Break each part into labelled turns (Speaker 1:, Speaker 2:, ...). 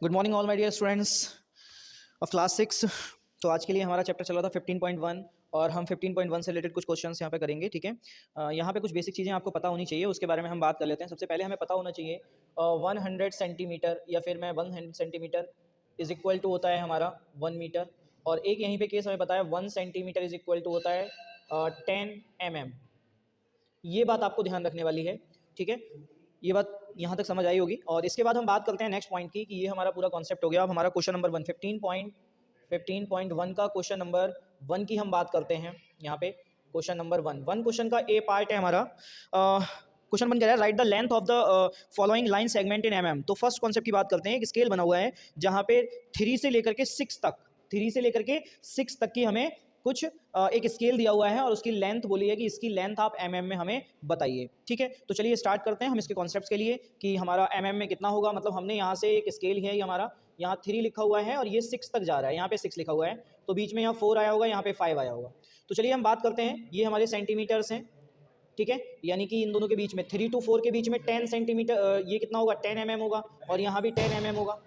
Speaker 1: Good morning all my dear students of class 6। तो आज के लिए हमारा चैप्टर चला था 15.1 और हम 15.1 से रिलेटेड कुछ क्वेश्चंस यहाँ पे करेंगे। ठीक है, यहाँ पे कुछ बेसिक चीज़ें आपको पता होनी चाहिए, उसके बारे में हम बात कर लेते हैं। सबसे पहले हमें पता होना चाहिए 100 सेंटीमीटर या फिर मैं 100 सेंटीमीटर इज इक्वल टू होता है हमारा 1 मीटर। और एक यहीं पे केस हमें पता है 1 सेंटीमीटर इज इक्वल टू होता है 10 mm। ये बात आपको ध्यान रखने वाली है। ठीक है, ये बात यहाँ तक समझ आई होगी। और इसके बाद हम बात करते हैं नेक्स्ट पॉइंट की कि ये हमारा पूरा कॉन्सेप्ट हो गया। अब हमारा क्वेश्चन नंबर 15.1 का क्वेश्चन नंबर 1 की हम बात करते हैं। यहाँ पे क्वेश्चन नंबर 1 क्वेश्चन का ए पार्ट है हमारा। क्वेश्चन बन गया है right the length of the following line segment in mm। तो फर्स्ट कॉन्सेप्ट की बात करते हैं। एक स्केल बना हुआ है जहाँ पे 3 से लेकर के 6 तक की हमें कुछ एक स्केल दिया हुआ है और उसकी लेंथ बोली है कि इसकी लेंथ आप mm में हमें बताइए। ठीक है, तो चलिए स्टार्ट करते हैं हम इसके कॉन्सेप्ट्स के लिए कि हमारा mm में कितना होगा। मतलब हमने यहाँ से एक स्केल है, ये हमारा यहाँ 3 लिखा हुआ है और ये 6 तक जा रहा है, यहाँ पे 6 लिखा हुआ है, तो बीच में यहाँ 4 आया होगा, यहाँ पे 5 आया होगा। तो चलिए हम बात करते हैं, ये हमारे सेंटीमीटर्स हैं। ठीक है, यानी कि इन दोनों के बीच में 3 to 4 के बीच में 10 सेंटीमीटर, ये कितना होगा 10 mm होगा, और यहाँ भी 10 mm होगा।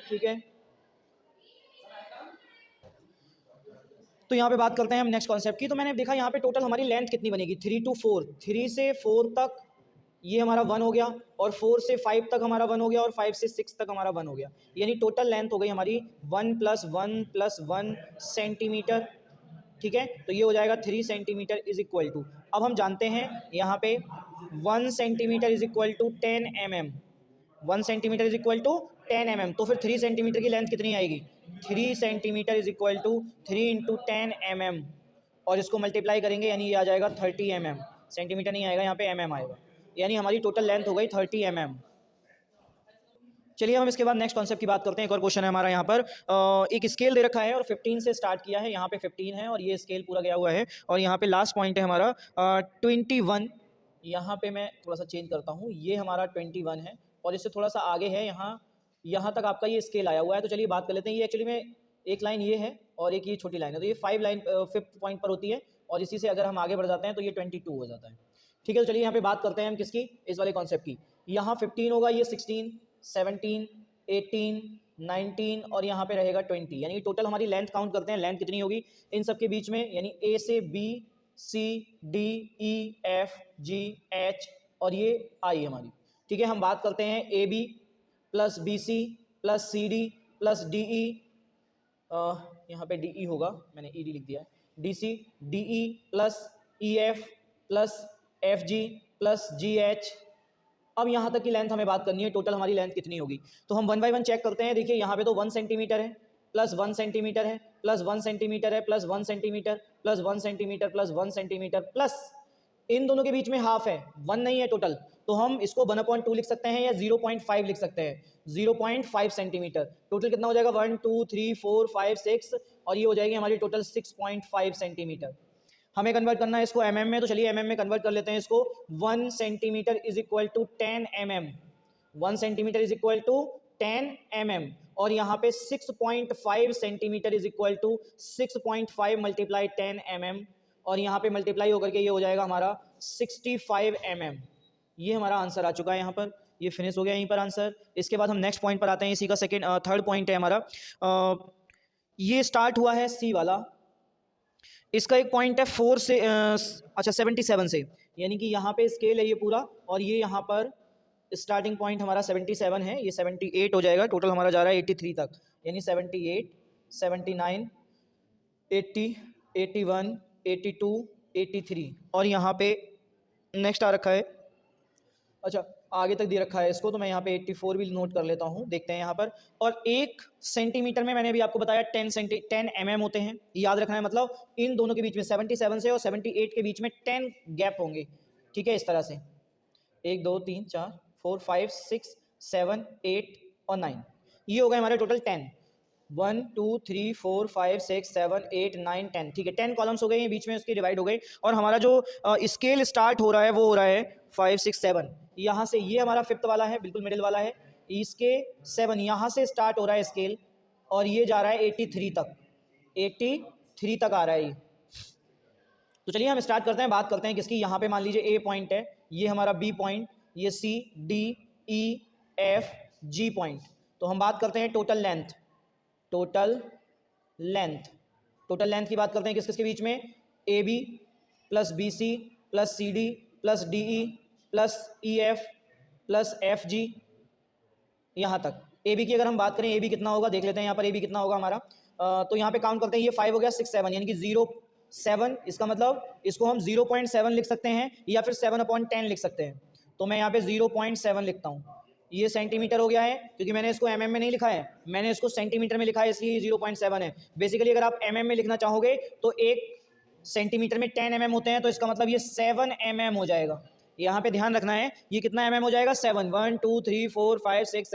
Speaker 1: ठीक है, तो यहाँ पे बात करते हैं हम नेक्स्ट कॉन्सेप्ट की। तो मैंने देखा यहाँ पे टोटल हमारी लेंथ कितनी बनेगी 3 to 4, 3 से 4 तक ये हमारा 1 हो गया, और 4 से 5 तक हमारा 1 हो गया, और 5 से 6 तक हमारा 1 हो गया। यानी टोटल लेंथ हो गई हमारी 1 + 1 सेंटीमीटर। ठीक है, तो ये हो जाएगा 3 सेंटीमीटर इज इक्वल टू, अब हम जानते हैं यहाँ पे 1 centimetre is equal to 10 mm। 1 centimetre is equal to 10 mm, तो फिर 3 सेंटीमीटर की लेंथ कितनी आएगी 3 centimetre is equal to 3 × 10 mm, और इसको मल्टीप्लाई करेंगे यानी ये आ जाएगा 30 mm। सेंटीमीटर नहीं आएगा, यहाँ पे mm आएगा, यानी हमारी टोटल लेंथ हो गई 30 mm। चलिए हम इसके बाद नेक्स्ट कॉन्सेप्ट की बात करते हैं। एक और क्वेश्चन है हमारा यहाँ पर, एक स्केल दे रखा है और 15 से स्टार्ट किया है, यहाँ पे 15 है और ये स्केल पूरा गया हुआ है, और यहाँ पे लास्ट पॉइंट है हमारा 21। यहाँ पे मैं थोड़ा सा चेंज करता हूँ, ये हमारा 21 है और इससे थोड़ा सा आगे है, यहाँ तक आपका ये स्केल आया हुआ है। तो चलिए बात कर लेते हैं, ये एक्चुअली में एक लाइन ये है और एक ये छोटी लाइन है, तो ये 5th पॉइंट पर होती है, और इसी से अगर हम आगे बढ़ जाते हैं तो ये 22 हो जाता है। ठीक है, तो चलिए यहाँ पे बात करते हैं हम किसकी, इस वाले कॉन्सेप्ट की। यहाँ 15 होगा, ये 16, 17, 18, 19 और यहाँ पे रहेगा 20, यानी टोटल हमारी लेंथ काउंट करते हैं, लेंथ कितनी होगी इन सब के बीच में, यानी ए से बी, सी, डी, ई, एफ, जी, एच और ये आई हमारी। ठीक है, हम बात करते हैं A B plus B C plus C D plus D E, यहाँ पे डी ई होगा, मैंने ई डी लिख दिया है, D C, D E plus E F plus F G plus G H. अब यहाँ तक की लेंथ हमें बात करनी है, टोटल हमारी लेंथ कितनी होगी। तो हम 1 बाय 1 चेक करते हैं। देखिए यहाँ पे तो 1 सेंटीमीटर है, प्लस 1 सेंटीमीटर है, प्लस 1 सेंटीमीटर है, plus 1 centimetre, plus 1 centimetre, plus 1 centimetre, plus इन दोनों के बीच में हाफ है, 1 नहीं है टोटल, तो हम इसको 1/2 लिख सकते हैं या 0.5 लिख सकते हैं, 0.5 सेंटीमीटर। टोटल कितना हो जाएगा 1 2 3 4 5 6, और ये हो जाएगी हमारी टोटल 6.5 सेंटीमीटर। हमें कन्वर्ट करना है इसको mm में, तो चलिए mm में कन्वर्ट कर लेते हैं इसको। 1 centimetre is equal to 10 mm, 1 centimetre is equal to 10 mm, और यहाँ पे 6.5 centimetre is equal to 6.5 multiply 10 mm, और यहाँ पे मल्टीप्लाई होकर के ये हो जाएगा हमारा 65 mm। ये हमारा आंसर आ चुका है, यहाँ पर ये फिनिश हो गया यहीं पर आंसर। इसके बाद हम नेक्स्ट पॉइंट पर आते हैं, इसी का थर्ड पॉइंट है हमारा। ये स्टार्ट हुआ है सी वाला, इसका एक पॉइंट है 77 से, यानी कि यहाँ पे स्केल है ये पूरा, और ये यहाँ पर स्टार्टिंग पॉइंट हमारा 77 है, ये 78 हो जाएगा, टोटल हमारा जा रहा है 83 तक, यानी 78, 79, 80, 81, 82, 83, और यहाँ पे नेक्स्ट आ रखा है, अच्छा आगे तक दे रखा है इसको, तो मैं यहाँ पे 84 भी नोट कर लेता हूँ, देखते हैं यहाँ पर। और 1 सेंटीमीटर में मैंने अभी आपको बताया 10 mm होते हैं, याद रखना है, मतलब इन दोनों के बीच में 77 से और 78 के बीच में 10 गैप होंगे। ठीक है, इस तरह से 1 2 3 4 4 5 6 7 8 और 9, ये हो गए हमारे टोटल 10, 1 2 3 4 5 6 7 8 9 10। ठीक है, 10 कॉलम्स हो गए, बीच में उसके डिवाइड हो गए, और हमारा जो स्केल स्टार्ट हो रहा है वो हो रहा है 5 6 7, यहाँ से ये हमारा 5th वाला है, बिल्कुल मिडिल वाला है, इसके 7 यहाँ से स्टार्ट हो रहा है स्केल, और ये जा रहा है 83 तक, 83 तक आ रहा है ये। तो चलिए हम स्टार्ट करते हैं, बात करते हैं किसकी। यहाँ पे मान लीजिए ए पॉइंट है, ये हमारा बी पॉइंट, ये C D E F G point, तो हम बात करते हैं total length. Total length, total length की बात करते हैं किस किसके बीच में, A B plus B C plus C D plus D E plus E F plus F G, यहाँ तक। ए बी की अगर हम बात करें, ए बी कितना होगा देख लेते हैं यहाँ पर। ए बी कितना होगा हमारा, तो यहाँ पे काउंट करते हैं, ये 5 हो गया, 6 7 यानी कि 0.7, इसका मतलब इसको हम 0.7 लिख सकते हैं या फिर 7/10 लिख सकते हैं। तो मैं यहाँ पे 0.7 लिखता हूँ। ये सेंटीमीटर हो गया है, क्योंकि मैंने इसको mm में नहीं लिखा है, मैंने इसको सेंटीमीटर में लिखा है, इसलिए 0.7 है। बेसिकली अगर आप mm में लिखना चाहोगे तो 1 सेंटीमीटर में 10 mm होते हैं, तो इसका मतलब ये 7 mm हो जाएगा। यहाँ पे ध्यान रखना है, ये कितना mm हो जाएगा, 7, 1 2 3 4 5 6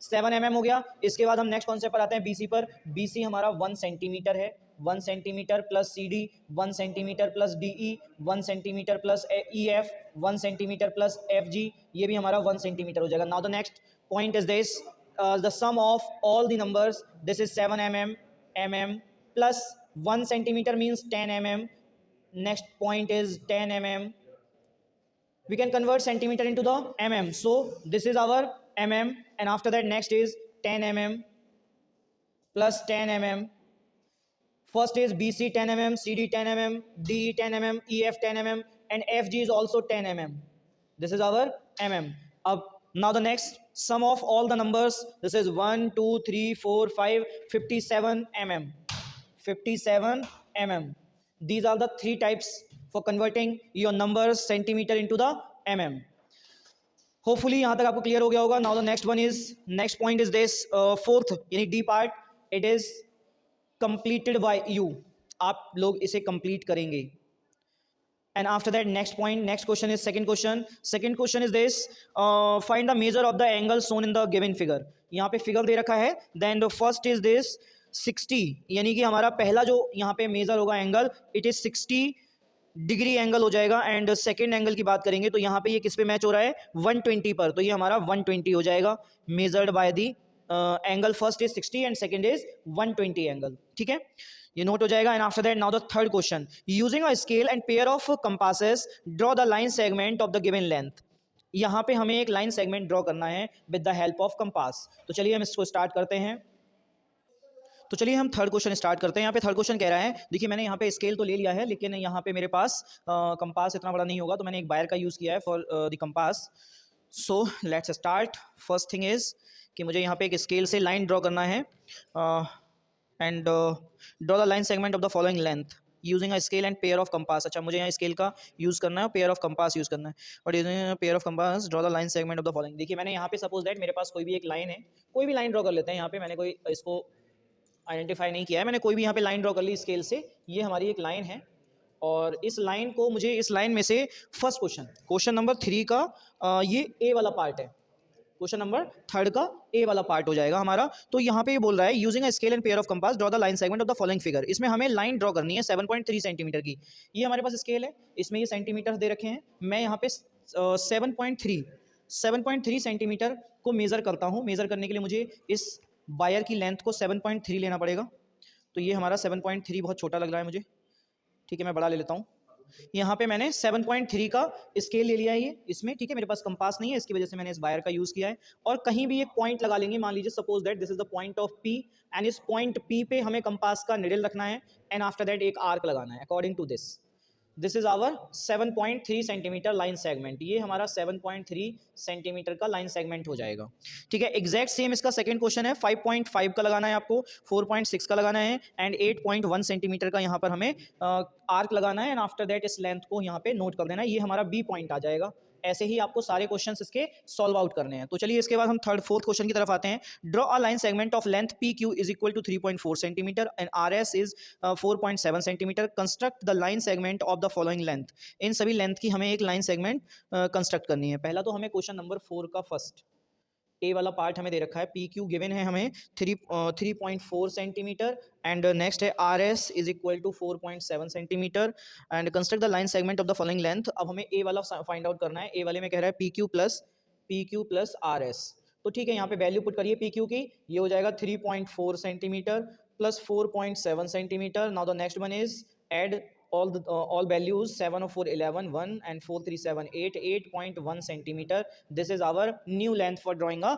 Speaker 1: 7 mm हो गया। इसके बाद हम नेक्स्ट कॉन्सेप्ट पर आते हैं, BC पर। BC हमारा 1 सेंटीमीटर है, 1 centimetre plus CD 1 centimetre plus DE 1 centimetre plus EF 1 centimetre plus FG, ये भी हमारा 1 सेंटीमीटर हो जाएगा। Now the next point is this, the sum of all the numbers, this is 7 mm plus 1 centimetre means 10 mm, next point is 10 mm. We can convert centimeter into the mm, so this is our mm, and after that next is 10 mm plus 10 mm. First is BC 10 mm, CD 10 mm, DE 10 mm, EF 10 mm, and FG is also 10 mm. This is our mm. Now the next sum of all the numbers, this is 1 2 3 4 5 57 mm. 57 mm. These are the 3 types for converting your numbers centimeter into the mm. Hopefully यहाँ तक आपको clear हो गया होगा. Now the next point is this, fourth यानी D part, it is completed by you. आप लोग इसे complete करेंगे. And after that next question is second question is this, find the measure of the angle shown in the given figure. यहाँ पे figure दे रखा है. Then the first is this 60, यानी कि हमारा पहला जो यहाँ पे मेजर होगा angle, it is 60 degree angle हो जाएगा. एंड सेकेंड एंगल की बात करेंगे तो यहाँ पे ये किस पे मैच हो रहा है, 120 पर, तो ये हमारा 120 हो जाएगा, measured by the angle. First is 60 and second is 120 angle. ठीक है, ये नोट हो जाएगा. And after that now the third question, using a scale and pair of compasses draw the line segment of the given length. यहाँ पे हमें एक line segment draw करना है with the help of compass. तो चलिए हम इसको स्टार्ट करते हैं. तो चलिए हम थर्ड क्वेश्चन स्टार्ट करते हैं. यहाँ पे थर्ड क्वेश्चन कह रहा है, देखिए मैंने यहाँ पे स्केल तो ले लिया है, लेकिन यहाँ पे मेरे पास कंपास इतना बड़ा नहीं होगा, तो मैंने एक बायर का यूज़ किया है for the compass. So let's start. First thing is कि मुझे यहाँ पे एक स्केल से लाइन ड्रॉ करना है, and draw the line segment of the following length using a scale and pair of compass. अच्छा, मुझे यहाँ स्केल का यूज़ करना है, पेयर ऑफ कंपास यूज़ करना है. और using pair of compass draw the line segment of the following. देखिए मैंने यहाँ पे सपोज दैट मेरे पास कोई भी एक लाइन है, कोई भी लाइन ड्रॉ कर लेते हैं. यहाँ पे मैंने कोई इसको आइडेंटिफाई नहीं किया है, मैंने कोई भी यहाँ पे लाइन ड्रॉ कर ली स्केल से. ये हमारी एक लाइन है, और इस लाइन को मुझे, इस लाइन में से फर्स्ट क्वेश्चन नंबर 3 का ये ए वाला पार्ट है, क्वेश्चन नंबर 3 का ए वाला पार्ट हो जाएगा हमारा. तो यहाँ पे ये बोल रहा है, using a scale and pair of compass draw the line segment of the following figure. इसमें हमें लाइन ड्रॉ करनी है 7.3 सेंटीमीटर की. ये हमारे पास स्केल है, इसमें ये सेंटीमीटर दे रखे हैं. मैं यहाँ पे 7.3 सेंटीमीटर को मेज़र करता हूँ. मेज़र करने के लिए मुझे इस वायर की लेंथ को 7.3 लेना पड़ेगा. तो ये हमारा 7.3 बहुत छोटा लग रहा है मुझे, ठीक है, मैं बड़ा ले लेता हूँ. यहाँ पे मैंने 7.3 का स्केल ले लिया है ये इसमें. ठीक है, मेरे पास कंपास नहीं है, इसकी वजह से मैंने इस वायर का यूज़ किया है. और कहीं भी एक पॉइंट लगा लेंगे, मान लीजिए suppose that this is the point of P, and इस पॉइंट P पे हमें कंपास का निडल रखना है, एंड आफ्टर दैट एक आर्क लगाना है according to this. This is our 7.3 centimetre line segment. ये हमारा 7.3 सेंटीमीटर का लाइन सेगमेंट हो जाएगा. ठीक है, एग्जैक्ट सेम इसका सेकंड क्वेश्चन है. 5.5 का लगाना है आपको, 4.6 का लगाना है, एंड 8.1 सेंटीमीटर का यहाँ पर हमें आर्क लगाना है. एंड आफ्टर दैट इस लेंथ को यहाँ पे नोट कर देना है. ये हमारा बी पॉइंट आ जाएगा. ऐसे ही आपको सारे क्वेश्चंस इसके सॉल्व आउट करने हैं. तो चलिए इसके बाद हम फोर्थ क्वेश्चन की तरफ आते हैं. Draw a line segment of length PQ is equal to 3.4 centimetre and RS is 4.7 centimetre. Construct the line segment of the following length. इन सभी लेंथ की हमें एक लाइन सेगमेंट कंस्ट्रक्ट करनी है. पहला तो हमें क्वेश्चन नंबर 4 का फर्स्ट ए वाला पार्ट हमें दे रखा है. PQ गिवन है हमें 3.4 सेंटीमीटर, एंड नेक्स्ट है RS is equal to 4.7 centimetre, and construct the line segment of the following length. अब हमें ए वाला फाइंड आउट करना है. ए वाले में कह रहा है PQ प्लस RS. तो ठीक है, यहाँ पे वैल्यू पुट करिए PQ की. ये हो जाएगा 3.4 centimetre plus 4.7 centimetre. Now the next one is add all values 7 और 4 11 1 and 4 3 7 8 8.1 centimetre. This is our new length for drawing a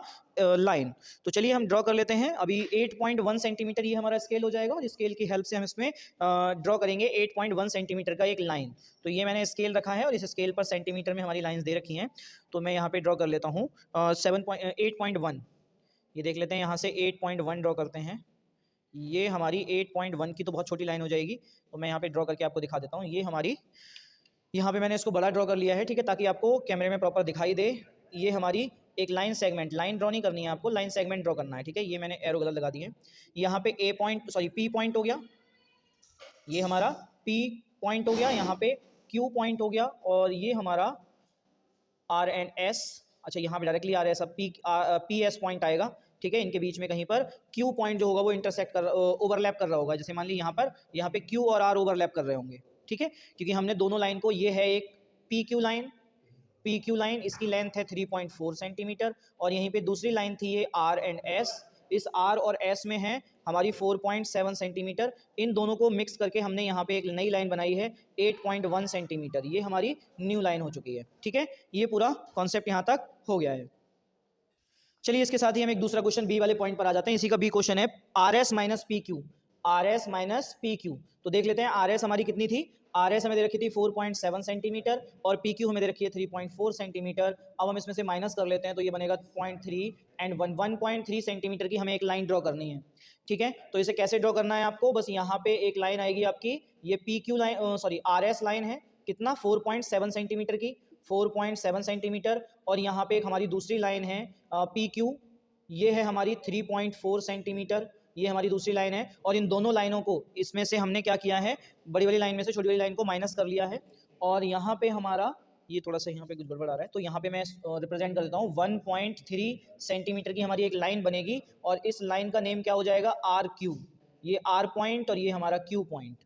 Speaker 1: line. तो चलिए हम ड्रॉ कर लेते हैं. अभी 8.1 सेंटीमीटर ये हमारा स्केल हो जाएगा और स्केल की हेल्प से हम इसमें ड्रॉ करेंगे 8.1 सेंटीमीटर का एक लाइन. तो ये मैंने स्केल रखा है और इस स्केल पर सेंटीमीटर में हमारी लाइंस दे रखी हैं. तो मैं यहाँ पे ड्रॉ कर लेता हूँ 8.1. ये देख लेते हैं, यहाँ से 8.1 ड्रॉ करते हैं. ये हमारी 8.1 की तो बहुत छोटी लाइन हो जाएगी, तो मैं यहाँ पे ड्रॉ करके आपको दिखा देता हूँ. ये हमारी, यहाँ पे मैंने इसको बड़ा ड्रॉ कर लिया है, ठीक है, ताकि आपको कैमरे में प्रॉपर दिखाई दे. ये हमारी एक लाइन सेगमेंट, लाइन ड्रॉ नहीं करनी है आपको, लाइन सेगमेंट ड्रॉ करना है, ठीक है. ये मैंने एरो गलत लगा दिए. यहाँ पे पी पॉइंट हो गया, ये हमारा पी पॉइंट हो गया, यहाँ पे क्यू पॉइंट हो गया, और ये हमारा आर एंड एस. अच्छा, यहाँ पे डायरेक्टली आर एस, अब पी एस पॉइंट आएगा, ठीक है. इनके बीच में कहीं पर क्यू पॉइंट जो होगा वो इंटरसेक्ट कर, ओवरलैप कर रहा होगा. जैसे मान ली यहाँ पे क्यू और आर ओवरलैप कर रहे होंगे, ठीक है, क्योंकि हमने दोनों लाइन को, ये है एक पी क्यू लाइन, इसकी लेंथ है 3.4 सेंटीमीटर, और यहीं पे दूसरी लाइन थी ये आर एंड एस. इस आर और एस में है हमारी 4.7 सेंटीमीटर. इन दोनों को मिक्स करके हमने यहाँ पे एक नई लाइन बनाई है 8.1 सेंटीमीटर. ये हमारी न्यू लाइन हो चुकी है, ठीक है. ये पूरा कॉन्सेप्ट यहाँ तक हो गया है. चलिए इसके साथ ही हम एक दूसरा क्वेश्चन बी वाले पॉइंट पर आ जाते हैं. इसी का बी क्वेश्चन है R S minus P Q. तो देख लेते हैं आर एस हमारी कितनी थी. आर एस हमें दे रखी थी 4.7 सेंटीमीटर और पी क्यू हमें दे रखी है 3.4 सेंटीमीटर. अब हम इसमें से माइनस कर लेते हैं, तो ये बनेगा 0.3 एंड 1.3 सेंटीमीटर की हमें एक लाइन ड्रॉ करनी है, ठीक है. तो इसे कैसे ड्रॉ करना है आपको, बस यहाँ पे एक लाइन आएगी आपकी, ये P Q line, sorry R S line है, कितना 4.7 सेंटीमीटर की, 4.7 सेंटीमीटर. और यहाँ पे एक हमारी दूसरी लाइन है पी क्यू, ये है हमारी 3.4 सेंटीमीटर. ये हमारी दूसरी लाइन है, और इन दोनों लाइनों को इसमें से हमने क्या किया है, बड़ी वाली लाइन में से छोटी वाली लाइन को माइनस कर लिया है. और यहाँ पे हमारा, ये थोड़ा सा यहाँ पे कुछ गड़बड़ आ रहा है, तो यहाँ पे मैं रिप्रेजेंट कर देता हूँ 1.3 सेंटीमीटर की हमारी एक लाइन बनेगी, और इस लाइन का नेम क्या हो जाएगा, आर क्यू. ये आर पॉइंट और ये हमारा क्यू पॉइंट,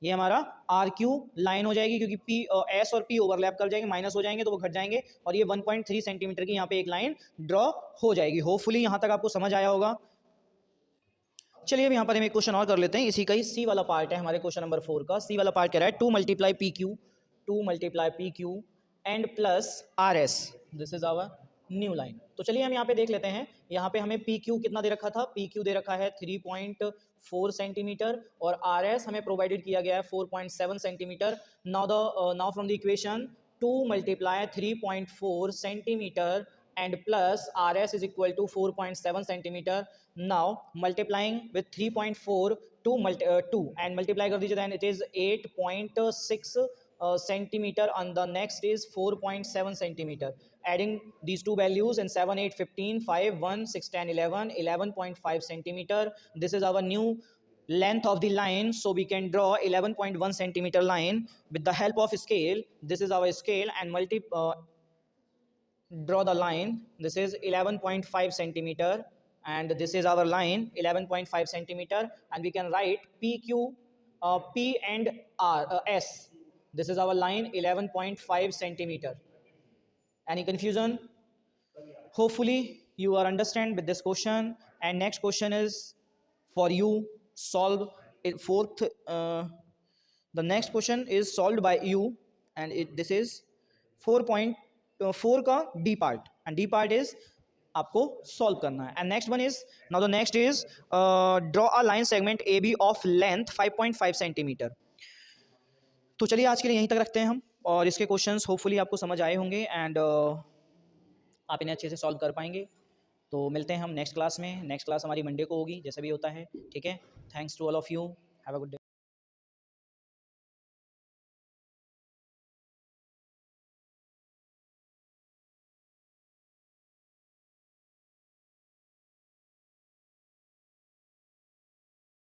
Speaker 1: ये हमारा आर क्यू लाइन हो जाएगी, क्योंकि पी एस और पी ओवरलैप कर जाएंगे, माइनस हो जाएंगे तो वो घट जाएंगे, और ये 1.3 सेंटीमीटर की यहाँ पे एक लाइन ड्रॉ हो जाएगी. होपफुली यहाँ तक आपको समझ आया होगा. चलिए अब यहाँ पर हम एक क्वेश्चन और कर लेते हैं. इसी का ही सी वाला पार्ट है हमारे क्वेश्चन नंबर 4 का. सी वाला पार्ट कह रहा है 2 multiply P Q and plus R S. This is our new line. तो चलिए हम यहाँ पे देख लेते हैं. यहाँ पे हमें पी क्यू कितना दे रखा था, पी क्यू दे रखा है 3.4 सेंटीमीटर, और आर एस हमें प्रोवाइडेड किया गया है 4.7 centimetre. Now from the equation 2 multiply 3.4 centimetre and plus RS is equal to 4.7 centimeter. Now multiplying with 3.4 to 2 and multiply कर दीजिए, then it is 8.6 centimeter, and the next is 4.7 centimeter. Adding these two values in 7 8 15 5 1 6 10 11 11.5 centimeter. This is our new length of the line, so we can draw 11.1 centimeter line with the help of scale. This is our scale, and draw the line. This is 11.5 centimeter, and this is our line 11.5 centimeter, and we can write PQ, P and R, S. This is our line 11.5 centimeter. Any confusion? Hopefully you are understand with this question. And next question is for you solve it. The next question is solved by you, and this is 4.4 का D part, and D part is आपको solve करना है. And next one is, now the next is draw a line segment A B of length 5.5 centimetre. तो चलिए आज के लिए यहीं तक रखते हैं हम, और इसके क्वेश्चंस होपफुली आपको समझ आए होंगे, एंड आप इन्हें अच्छे से सॉल्व कर पाएंगे. तो मिलते हैं हम नेक्स्ट क्लास में. नेक्स्ट क्लास हमारी मंडे को होगी, जैसा भी होता है, ठीक है. Thanks to all of you. Have a good day.